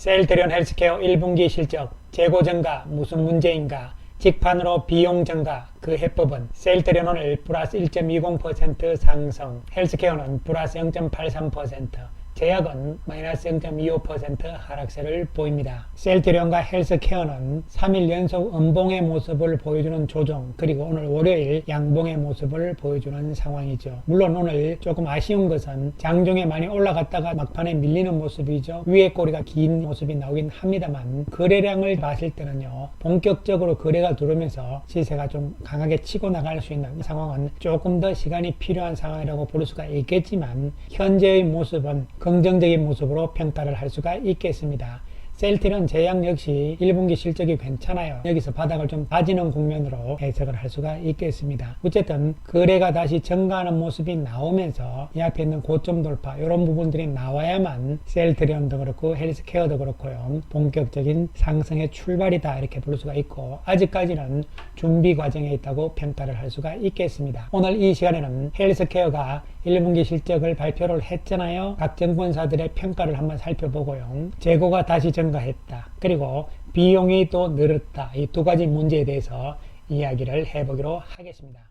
셀트리온 헬스케어 1분기 실적, 재고 증가 무슨 문제인가? 직판으로 비용 증가, 그 해법은? 셀트리온 오늘 플러스 1.20% 상승, 헬스케어는 플러스 0.83%, 제약은 마이너스 0.25% 하락세를 보입니다. 셀트리온과 헬스케어는 3일 연속 음봉의 모습을 보여주는 조정, 그리고 오늘 월요일 양봉의 모습을 보여주는 상황이죠. 물론 오늘 조금 아쉬운 것은 장중에 많이 올라갔다가 막판에 밀리는 모습이죠. 위에 꼬리가 긴 모습이 나오긴 합니다만, 거래량을 봤을 때는요, 본격적으로 거래가 들어오면서 시세가 좀 강하게 치고 나갈 수 있는 상황은 조금 더 시간이 필요한 상황이라고 볼 수가 있겠지만, 현재의 모습은 긍정적인 모습으로 평가를 할 수가 있겠습니다. 셀트리온 제약 역시 1분기 실적이 괜찮아요. 여기서 바닥을 좀 다지는 국면으로 해석을 할 수가 있겠습니다. 어쨌든 거래가 다시 증가하는 모습이 나오면서 이 앞에 있는 고점 돌파 이런 부분들이 나와야만 셀트리온도 그렇고 헬스케어도 그렇고요, 본격적인 상승의 출발이다 이렇게 볼 수가 있고, 아직까지는 준비 과정에 있다고 평가를 할 수가 있겠습니다. 오늘 이 시간에는 헬스케어가 1분기 실적을 발표를 했잖아요. 각 증권사들의 평가를 한번 살펴보고요, 재고가 다시 증가했다, 그리고 비용이 또 늘었다, 이 두 가지 문제에 대해서 이야기를 해보기로 하겠습니다.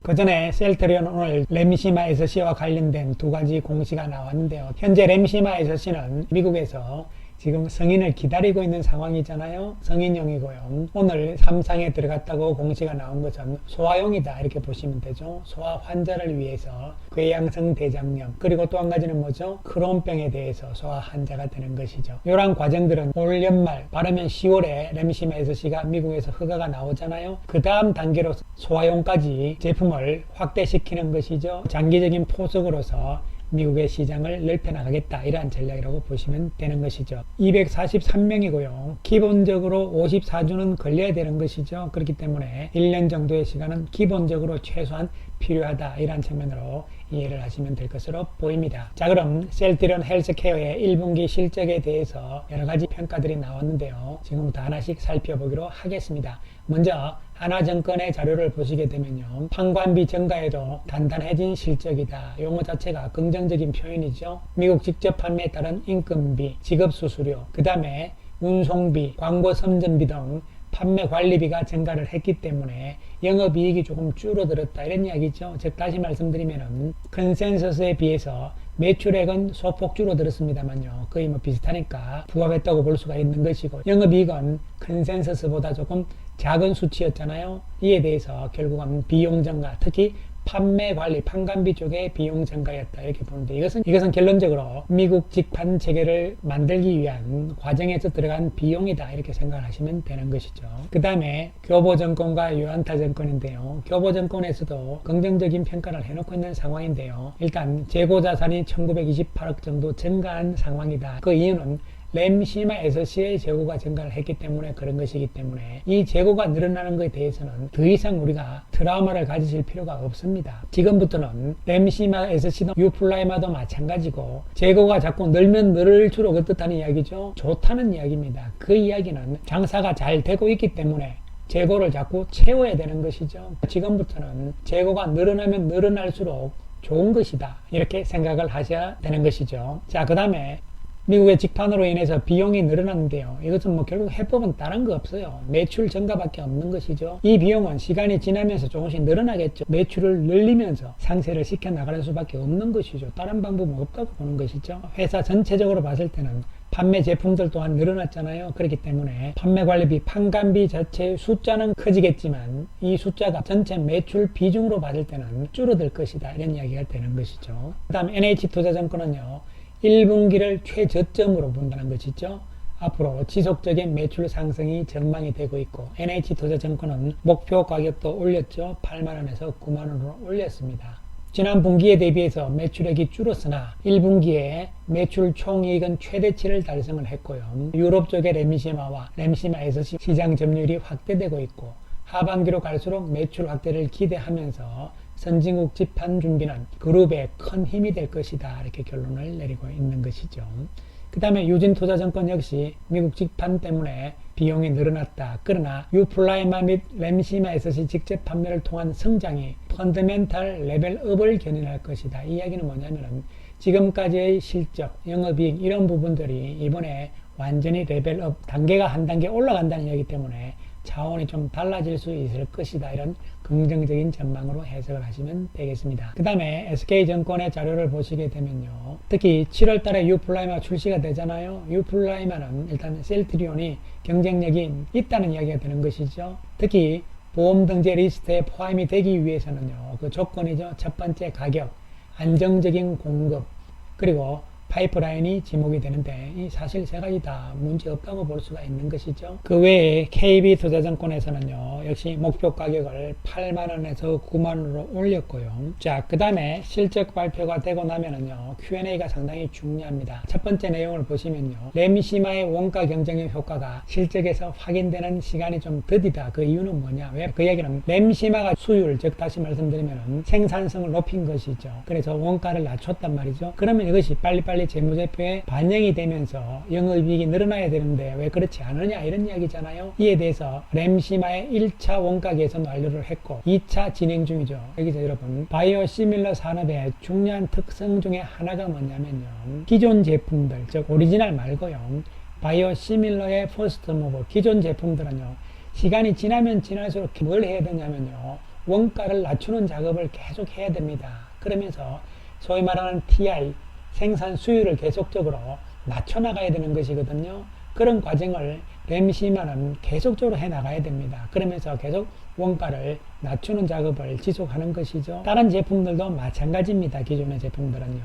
그 전에 셀트리온 오늘 램시마 SC와 관련된 두 가지 공시가 나왔는데요. 현재 램시마 SC는 미국에서 지금 승인을 기다리고 있는 상황이잖아요. 승인용이고요. 오늘 3상에 들어갔다고 공시가 나온 것은 소아용이다 이렇게 보시면 되죠. 소아 환자를 위해서 궤양성 대장염, 그리고 또 한 가지는 뭐죠? 크론병에 대해서 소아 환자가 되는 것이죠. 이러한 과정들은 올 연말 빠르면 10월에 램시마 SC가 미국에서 허가가 나오잖아요. 그 다음 단계로 소아용까지 제품을 확대시키는 것이죠. 장기적인 포석으로서 미국의 시장을 넓혀나가겠다, 이러한 전략이라고 보시면 되는 것이죠. 243명이고요. 기본적으로 54주는 걸려야 되는 것이죠. 그렇기 때문에 1년 정도의 시간은 기본적으로 최소한 필요하다, 이러한 측면으로 이해를 하시면 될 것으로 보입니다. 자, 그럼 셀트리온 헬스케어의 1분기 실적에 대해서 여러가지 평가들이 나왔는데요, 지금부터 하나씩 살펴보기로 하겠습니다. 먼저 하나증권의 자료를 보시게 되면요, 판관비 증가에도 단단해진 실적이다, 용어 자체가 긍정적인 표현이죠. 미국 직접 판매에 따른 인건비, 지급수수료, 그 다음에 운송비, 광고 선전비 등 판매 관리비가 증가를 했기 때문에 영업이익이 조금 줄어들었다, 이런 이야기죠. 즉 다시 말씀드리면은 컨센서스에 비해서 매출액은 소폭 줄어들었습니다만요, 거의 뭐 비슷하니까 부합했다고 볼 수가 있는 것이고, 영업이익은 컨센서스보다 조금 작은 수치였잖아요. 이에 대해서 결국은 비용 증가, 특히 판매 관리, 판관비 쪽의 비용 증가였다, 이렇게 보는데, 이것은 결론적으로 미국 직판 체계를 만들기 위한 과정에서 들어간 비용이다, 이렇게 생각하시면 되는 것이죠. 그 다음에 교보증권과 유안타증권인데요, 교보증권에서도 긍정적인 평가를 해놓고 있는 상황인데요, 일단 재고자산이 1928억 정도 증가한 상황이다. 그 이유는 램시마 SC의 재고가 증가를 했기 때문에 그런 것이기 때문에, 이 재고가 늘어나는 것에 대해서는 더 이상 우리가 트라우마를 가지실 필요가 없습니다. 지금부터는 램시마 SC도 유플라이마도 마찬가지고, 재고가 자꾸 늘면 늘을수록 어떻다는 이야기죠? 좋다는 이야기입니다. 그 이야기는 장사가 잘 되고 있기 때문에 재고를 자꾸 채워야 되는 것이죠. 지금부터는 재고가 늘어나면 늘어날수록 좋은 것이다, 이렇게 생각을 하셔야 되는 것이죠. 자, 그 다음에 미국의 직판으로 인해서 비용이 늘어났는데요, 이것은 뭐 결국 해법은 다른 거 없어요. 매출 증가밖에 없는 것이죠. 이 비용은 시간이 지나면서 조금씩 늘어나겠죠. 매출을 늘리면서 상세를 시켜 나가는 수밖에 없는 것이죠. 다른 방법은 없다고 보는 것이죠. 회사 전체적으로 봤을 때는 판매 제품들 또한 늘어났잖아요. 그렇기 때문에 판매 관리비, 판관비 자체의 숫자는 커지겠지만 이 숫자가 전체 매출 비중으로 봤을 때는 줄어들 것이다, 이런 이야기가 되는 것이죠. 그 다음 NH투자증권은요, 1분기를 최저점으로 본다는 것이죠. 앞으로 지속적인 매출 상승이 전망이 되고 있고, NH투자증권은 목표 가격도 올렸죠. 8만원에서 9만원으로 올렸습니다. 지난 분기에 대비해서 매출액이 줄었으나 1분기에 매출 총이익은 최대치를 달성을 했고요. 유럽 쪽의 램시마와 램시마 SC 시장 점유율이 확대되고 있고, 하반기로 갈수록 매출 확대를 기대하면서 선진국 집판 준비는 그룹의 큰 힘이 될 것이다, 이렇게 결론을 내리고 있는 것이죠. 그 다음에 유진투자증권 역시 미국 직판 때문에 비용이 늘어났다. 그러나 유플라이마 및 램시마 SC 직접 판매를 통한 성장이 펀더멘탈 레벨업을 견인할 것이다. 이 이야기는 뭐냐면은 지금까지의 실적, 영업이익 이런 부분들이 이번에 완전히 레벨업, 단계가 한 단계 올라간다는 얘기 때문에 차원이 좀 달라질 수 있을 것이다. 이런 긍정적인 전망으로 해석을 하시면 되겠습니다. 그 다음에 SK증권의 자료를 보시게 되면요. 특히 7월 달에 유플라이마 출시가 되잖아요. 유플라이마는 일단 셀트리온이 경쟁력이 있다는 이야기가 되는 것이죠. 특히 보험등재 리스트에 포함이 되기 위해서는요. 그 조건이죠. 첫 번째 가격, 안정적인 공급, 그리고 파이프라인이 지목이 되는데 이 사실 세 가지 다 문제 없다고 볼 수가 있는 것이죠. 그 외에 KB투자증권에서는요. 역시 목표 가격을 8만원에서 9만원으로 올렸고요. 자, 그 다음에 실적 발표가 되고 나면은요. Q&A가 상당히 중요합니다. 첫 번째 내용을 보시면요. 램시마의 원가 경쟁력 효과가 실적에서 확인되는 시간이 좀 더디다. 그 이유는 뭐냐? 왜? 그 얘기는 램시마가 수율, 즉 다시 말씀드리면 생산성을 높인 것이죠. 그래서 원가를 낮췄단 말이죠. 그러면 이것이 빨리빨리 재무제표에 반영이 되면서 영업이익이 늘어나야 되는데 왜 그렇지 않느냐 이런 이야기잖아요. 이에 대해서 램시마의 1차 원가 개선 완료를 했고 2차 진행 중이죠. 여기서 여러분 바이오 시밀러 산업의 중요한 특성 중에 하나가 뭐냐면요. 기존 제품들, 즉 오리지널 말고요. 바이오 시밀러의 퍼스트 모버 기존 제품들은요. 시간이 지나면 지날수록 뭘 해야 되냐면요. 원가를 낮추는 작업을 계속 해야 됩니다. 그러면서 소위 말하는 TI 생산 수율을 계속적으로 낮춰나가야 되는 것이거든요. 그런 과정을 램시마는 계속적으로 해 나가야 됩니다. 그러면서 계속 원가를 낮추는 작업을 지속하는 것이죠. 다른 제품들도 마찬가지입니다. 기존의 제품들은요.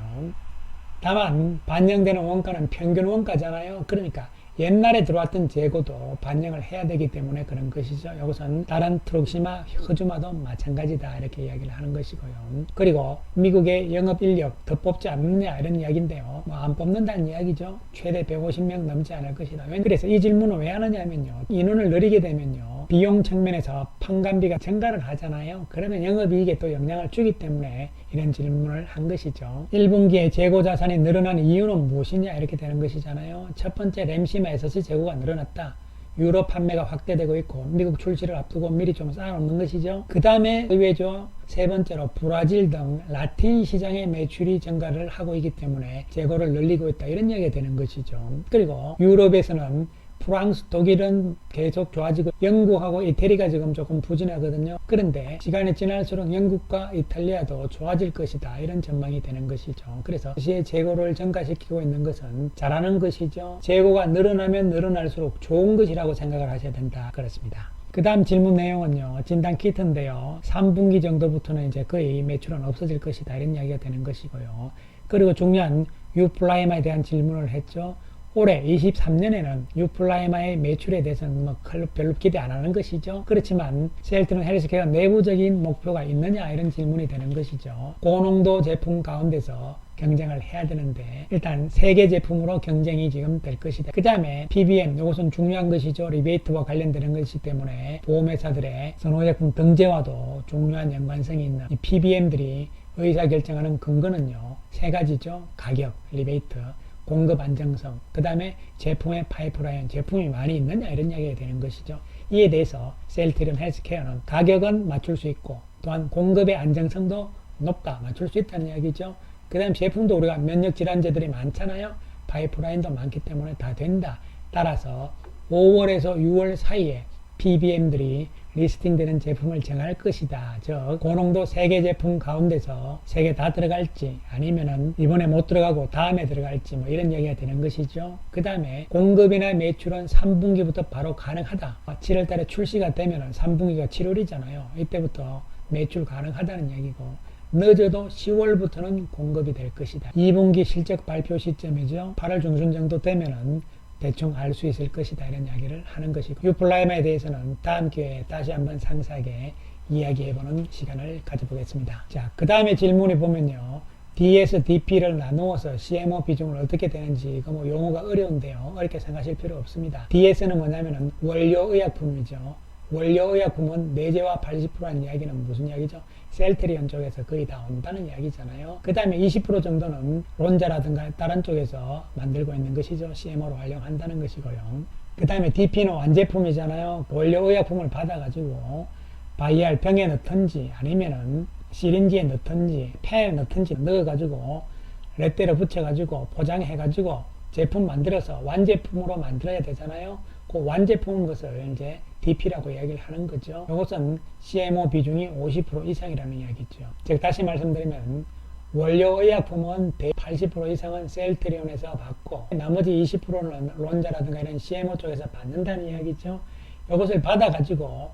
다만 반영되는 원가는 평균 원가잖아요. 그러니까 옛날에 들어왔던 재고도 반영을 해야 되기 때문에 그런 것이죠. 이것은 다른 트룩시마, 허주마도 마찬가지다 이렇게 이야기를 하는 것이고요. 그리고 미국의 영업인력 더 뽑지 않느냐 이런 이야기인데요. 뭐 안 뽑는다는 이야기죠. 최대 150명 넘지 않을 것이다. 그래서 이 질문을 왜 하느냐면요. 인원을 늘리게 되면요. 비용 측면에서 판관비가 증가를 하잖아요. 그러면 영업이익에 또 영향을 주기 때문에 이런 질문을 한 것이죠. 1분기에 재고 자산이 늘어난 이유는 무엇이냐 이렇게 되는 것이잖아요. 첫 번째 램시마에서 재고가 늘어났다. 유럽 판매가 확대되고 있고 미국 출시를 앞두고 미리 좀 쌓아놓는 것이죠. 그 다음에 의외죠. 세 번째로 브라질 등 라틴 시장의 매출이 증가를 하고 있기 때문에 재고를 늘리고 있다 이런 이야기가 되는 것이죠. 그리고 유럽에서는 프랑스, 독일은 계속 좋아지고 영국하고 이태리가 지금 조금 부진하거든요. 그런데 시간이 지날수록 영국과 이탈리아도 좋아질 것이다. 이런 전망이 되는 것이죠. 그래서 시의 재고를 증가시키고 있는 것은 잘하는 것이죠. 재고가 늘어나면 늘어날수록 좋은 것이라고 생각을 하셔야 된다. 그렇습니다. 그 다음 질문 내용은요. 진단 키트인데요. 3분기 정도부터는 이제 거의 매출은 없어질 것이다. 이런 이야기가 되는 것이고요. 그리고 중요한 유플라이마에 대한 질문을 했죠. 올해 23년에는 유플라이마의 매출에 대해서는 뭐 별로 기대 안 하는 것이죠. 그렇지만 셀트리온 헬스케어가 내부적인 목표가 있느냐 이런 질문이 되는 것이죠. 고농도 제품 가운데서 경쟁을 해야 되는데 일단 세계 제품으로 경쟁이 지금 될 것이다. 그 다음에 PBM 이것은 중요한 것이죠. 리베이트와 관련되는 것이기 때문에 보험회사들의 선호제품 등재와도 중요한 연관성이 있는 이 PBM들이 의사결정하는 근거는요. 세 가지죠. 가격, 리베이트, 공급 안정성, 그 다음에 제품의 파이프라인, 제품이 많이 있느냐 이런 이야기가 되는 것이죠. 이에 대해서 셀트리온 헬스케어는 가격은 맞출 수 있고 또한 공급의 안정성도 높다, 맞출 수 있다는 이야기죠. 그 다음 제품도 우리가 면역 질환제들이 많잖아요. 파이프라인도 많기 때문에 다 된다. 따라서 5월에서 6월 사이에 PBM들이 리스팅되는 제품을 정할 것이다. 즉 고농도 3개 제품 가운데서 3개 다 들어갈지 아니면은 이번에 못 들어가고 다음에 들어갈지 뭐 이런 얘기가 되는 것이죠. 그 다음에 공급이나 매출은 3분기부터 바로 가능하다. 7월 달에 출시가 되면은 3분기가 7월이잖아요. 이때부터 매출 가능하다는 얘기고 늦어도 10월부터는 공급이 될 것이다. 2분기 실적 발표 시점이죠. 8월 중순 정도 되면은 대충 알 수 있을 것이다 이런 이야기를 하는 것이고 유플라이마에 대해서는 다음 기회에 다시 한번 상세하게 이야기해보는 시간을 가져보겠습니다. 자, 그 다음에 질문이 보면요. DS, DP를 나누어서 CMO 비중을 어떻게 되는지 이거 뭐 용어가 어려운데요. 어렵게 생각하실 필요 없습니다. DS는 뭐냐면은 원료의약품이죠. 원료의약품은 내재화 80%라는 이야기는 무슨 이야기죠? 셀트리온 쪽에서 거의 다 온다는 이야기잖아요. 그 다음에 20% 정도는 론자라든가 다른 쪽에서 만들고 있는 것이죠. CMO로 활용한다는 것이고요. 그 다음에 DP는 완제품이잖아요. 원료의약품을 받아가지고 바이알 병에 넣든지 아니면은 시린지에 넣든지 펜에 넣든지 넣어가지고 렛대로 붙여가지고 포장해가지고 제품 만들어서 완제품으로 만들어야 되잖아요. 그 완제품인 것을 이제 DP라고 이야기를 하는 거죠. 이것은 CMO 비중이 50% 이상이라는 이야기죠. 즉 다시 말씀드리면 원료 의약품은 80% 이상은 셀트리온에서 받고 나머지 20%는 론자라든가 이런 CMO 쪽에서 받는다는 이야기죠. 이것을 받아가지고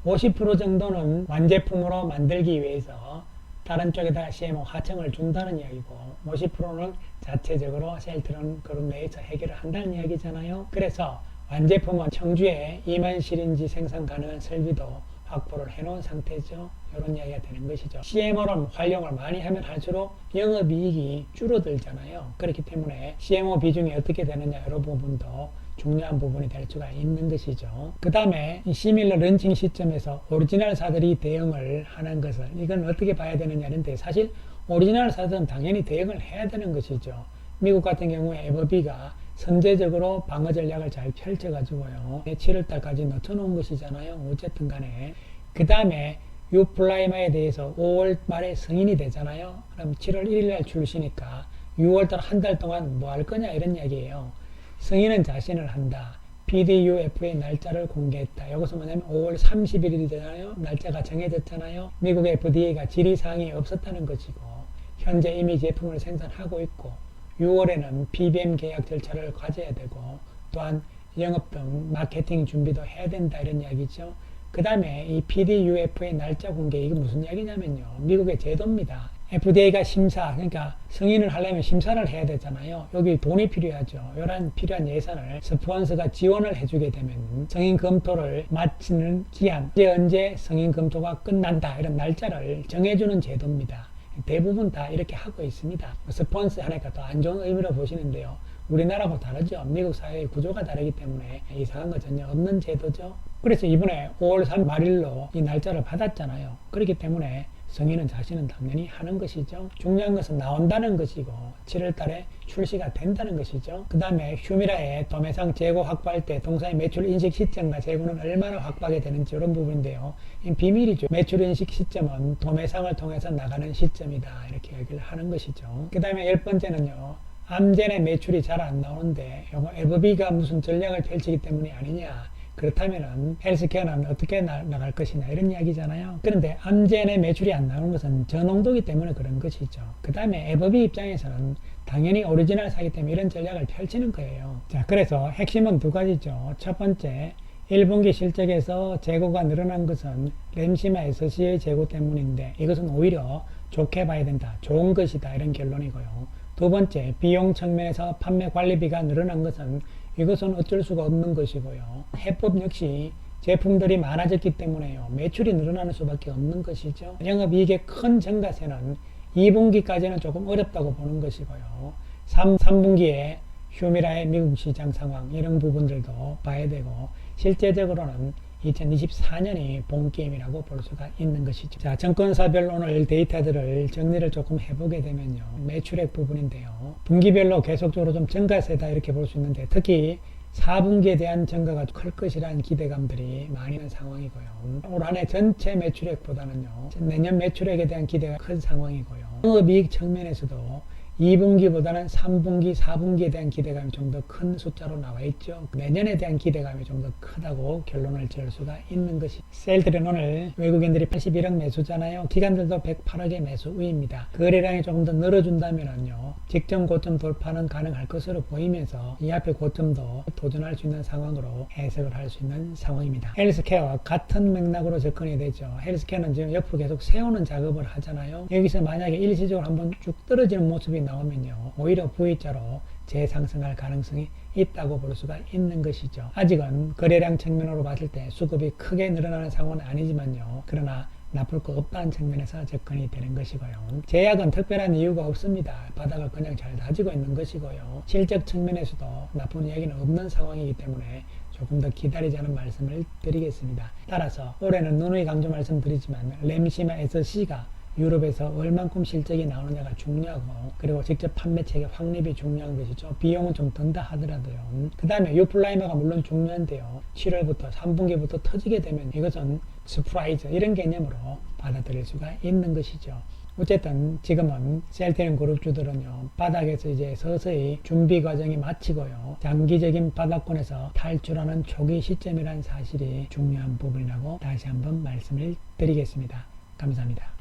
50% 정도는 완제품으로 만들기 위해서 다른 쪽에다가 CMO 하청을 준다는 이야기고 50%는 자체적으로 셀트리온 그룹 내에서 해결을 한다는 이야기잖아요. 그래서 완제품은 청주에 2만 시린지 생산 가능한 설비도 확보를 해놓은 상태죠. 이런 이야기가 되는 것이죠. CMO를 활용을 많이 하면 할수록 영업이익이 줄어들잖아요. 그렇기 때문에 CMO 비중이 어떻게 되느냐 이런 부분도 중요한 부분이 될 수가 있는 것이죠. 그 다음에 시밀러 런칭 시점에서 오리지널사들이 대응을 하는 것을 이건 어떻게 봐야 되느냐인데 사실 오리지널사들은 당연히 대응을 해야 되는 것이죠. 미국 같은 경우에 에버비가 선제적으로 방어 전략을 잘 펼쳐가지고요. 7월달까지 넣어놓은 것이잖아요. 어쨌든 간에. 그 다음에 유플라이마에 대해서 5월 말에 승인이 되잖아요. 그럼 7월 1일날 출시니까 6월달 한 달 동안 뭐 할 거냐 이런 이야기예요. 승인은 자신을 한다. PDUF의 날짜를 공개했다. 여기서 뭐냐면 5월 30일이잖아요. 날짜가 정해졌잖아요. 미국 FDA가 질의사항이 없었다는 것이고 현재 이미 제품을 생산하고 있고 6월에는 PBM 계약 절차를 가져야 되고 또한 영업 등 마케팅 준비도 해야 된다 이런 이야기죠. 그 다음에 이 PDUF의 날짜 공개 이게 무슨 이야기냐면요. 미국의 제도입니다. FDA가 심사 그러니까 승인을 하려면 심사를 해야 되잖아요. 여기 돈이 필요하죠. 이런 필요한 예산을 스폰서가 지원을 해주게 되면 승인 검토를 마치는 기한 언제 승인 검토가 끝난다 이런 날짜를 정해주는 제도입니다. 대부분 다 이렇게 하고 있습니다. 스폰서 하니까 또 안 좋은 의미로 보시는데요. 우리나라하고 다르죠. 미국 사회의 구조가 다르기 때문에 이상한 거 전혀 없는 제도죠. 그래서 이번에 5월 3일 말일로 이 날짜를 받았잖아요. 그렇기 때문에 승인은 자신은 당연히 하는 것이죠. 중요한 것은 나온다는 것이고 7월 달에 출시가 된다는 것이죠. 그 다음에 휴미라의 도매상 재고 확보할 때 동사의 매출 인식 시점과 재고는 얼마나 확보하게 되는지 이런 부분인데요. 비밀이죠. 매출 인식 시점은 도매상을 통해서 나가는 시점이다. 이렇게 얘기를 하는 것이죠. 그 다음에 10번째는요. 암젠의 매출이 잘 안 나오는데 이거 에버비가 무슨 전략을 펼치기 때문이 아니냐. 그렇다면은 헬스케어는 어떻게 나갈 것이냐 이런 이야기잖아요. 그런데 암젠의 매출이 안 나오는 것은 저농도기 때문에 그런 것이죠. 그 다음에 에버비 입장에서는 당연히 오리지널 사기 때문에 이런 전략을 펼치는 거예요. 자, 그래서 핵심은 두 가지죠. 첫 번째 1분기 실적에서 재고가 늘어난 것은 램시마 SC의 재고 때문인데 이것은 오히려 좋게 봐야 된다. 좋은 것이다. 이런 결론이고요. 두 번째, 비용 측면에서 판매 관리비가 늘어난 것은 이것은 어쩔 수가 없는 것이고요. 해법 역시 제품들이 많아졌기 때문에요. 매출이 늘어나는 수밖에 없는 것이죠. 영업이익의 큰 증가세는 2분기까지는 조금 어렵다고 보는 것이고요. 3분기에 휴미라의 미국 시장 상황 이런 부분들도 봐야 되고 실제적으로는 2024년이 본 게임이라고 볼 수가 있는 것이죠. 자, 증권사별 오늘 데이터들을 정리를 조금 해보게 되면요. 매출액 부분인데요. 분기별로 계속적으로 좀 증가세다 이렇게 볼 수 있는데 특히 4분기에 대한 증가가 클 것이라는 기대감들이 많이 있는 상황이고요. 올 한 해 전체 매출액보다는요. 내년 매출액에 대한 기대가 큰 상황이고요. 영업이익 측면에서도 2분기보다는 3분기, 4분기에 대한 기대감이 좀 더 큰 숫자로 나와 있죠. 내년에 대한 기대감이 좀 더 크다고 결론을 지을 수가 있는 것이. 셀트리온 오늘 외국인들이 81억 매수잖아요. 기관들도 108억의 매수 우입니다. 거래량이 조금 더 늘어준다면요. 직전 고점 돌파는 가능할 것으로 보이면서 이 앞에 고점도 도전할 수 있는 상황으로 해석을 할 수 있는 상황입니다. 헬스케어와 같은 맥락으로 접근이 되죠. 헬스케어는 지금 옆으로 계속 세우는 작업을 하잖아요. 여기서 만약에 일시적으로 한번 쭉 떨어지는 모습이 나오면요. 오히려 V자로 재상승할 가능성이 있다고 볼 수가 있는 것이죠. 아직은 거래량 측면으로 봤을 때 수급이 크게 늘어나는 상황은 아니지만요. 그러나 나쁠 거 없다는 측면에서 접근이 되는 것이고요. 제약은 특별한 이유가 없습니다. 바닥을 그냥 잘 다지고 있는 것이고요. 실적 측면에서도 나쁜 이야기는 없는 상황이기 때문에 조금 더 기다리자는 말씀을 드리겠습니다. 따라서 올해는 누누이 강조 말씀드리지만 램시마 SC가 유럽에서 얼만큼 실적이 나오느냐가 중요하고 그리고 직접 판매 체계 확립이 중요한 것이죠. 비용은 좀 든다 하더라도요. 그 다음에 유플라이마가 물론 중요한데요. 7월부터 3분기부터 터지게 되면 이것은 서프라이즈 이런 개념으로 받아들일 수가 있는 것이죠. 어쨌든 지금은 셀트리온 그룹주들은요, 바닥에서 이제 서서히 준비 과정이 마치고요, 장기적인 바닥권에서 탈출하는 초기 시점이라는 사실이 중요한 부분이라고 다시 한번 말씀을 드리겠습니다. 감사합니다.